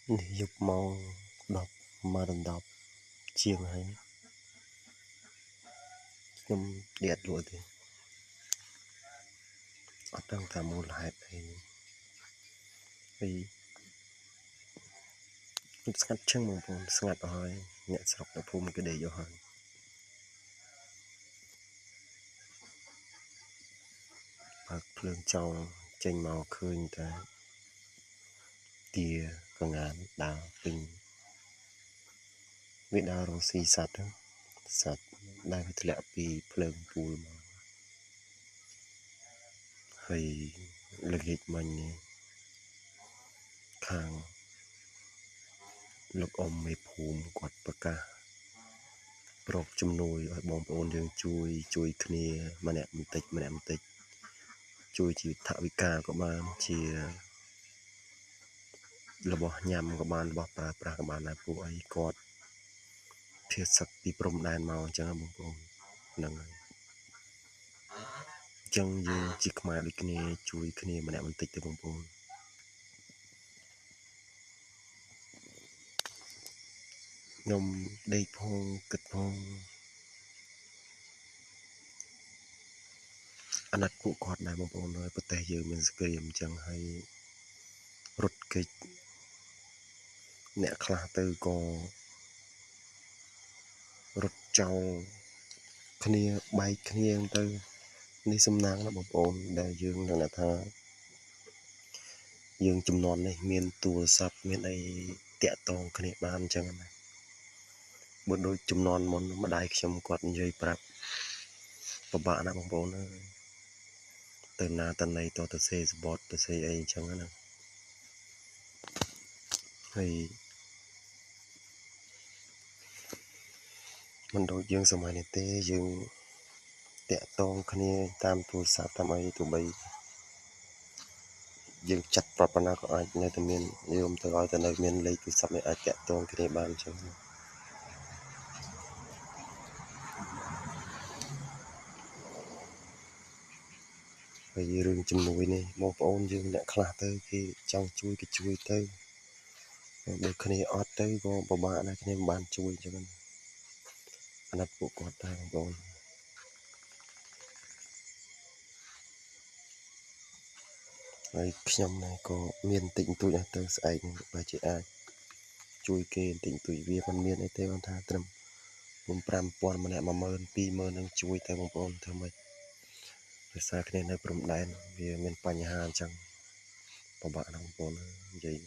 Dục mong đọc mà đọc chiêng hay nhưng đẹp rồi thì ở trong cả một lại thì ngắt chân một vùng ngắt rồi nhẹ sọc nó phun cái để vô hơn bạc phương trong tranh màu khơi ta tia con ngán đào bình vị đào rong xì sạt đó sạt đang phải lẹ vì phương phù mà hay lực dịch mình khang lục om mê phùm quạt bạc ca ប្រកជំនួយឲ្យបងប្អូនយើងជួយគ្នាម្នាក់បន្តិចជួយជាថវិកាក៏បានជារបស់ញ៉ាំក៏បានរបស់ប្រើប្រាស់ក៏បានដែរពួកអីគាត់ភៀសសឹកពីព្រំដែនមកអញ្ចឹងបងប្អូនហ្នឹងហើយអញ្ចឹងយើងជាខ្មែរដូចគ្នាជួយគ្នាម្នាក់បន្តិចទៅបងប្អូនខ្ញុំដេកផងគិតផងអាណិតពួកគាត់ដែរបងប្អូនហើយប្រទេសយើងមានសង្គ្រាមអញ្ចឹងហើយរត់គេចអ្នកខ្លះទៅក៏រត់ចោលគ្នាបែកគ្នាទៅនេះសំណាងណាបងប្អូនដែលយើងនឹងថាយើងចំនួននេះមានទូរស័ព្ទមានអីតាក់ទងគ្នាបានអញ្ចឹងណាបើដូចចំនួនមុនម្ដាយខ្ញុំគាត់និយាយប្រាប់ពិបាកណាបងប្អូនទៅណាតណៃតទៅសេសបតទៅសេអីអញ្ចឹងណាហើយមិនដូចយើងសម័យនេះទេយើងតាក់ទងគ្នាតាមទូរស័ព្ទតាមអីទោះបីយើងចាត់ប្រព័ន្ធណាក៏អាចនៅតែមានយើងទៅឲ្យតែនៅមានលេខទូរស័ព្ទនេះអាចតាក់ទងគ្នាបានអញ្ចឹងហើយរឿងជំនួយនេះបងប្អូនយើងអ្នកខ្លះទៅគេចង់ជួយគេជួយទៅបើគ្នាអត់ទៅក៏ពិបាកដែរគ្នាមិនបានជួយអញ្ចឹងអាណិតពួកគាត់ដែរបងប្អូនហើយខ្ញុំនេះក៏មានតិចតួចទៅស្អែកបើជាអាចជួយគេតិចតួចវាមិនមានអីទេគាត់ថាត្រឹម 5000 ម្នាក់ 10000 20000នឹងជួយទៅបងប្អូនធ្វើម៉េចភាសាគ្នានៅព្រំដែនវាមានបញ្ហាអញ្ចឹងពិបាកណាស់បងប្អូននិយាយ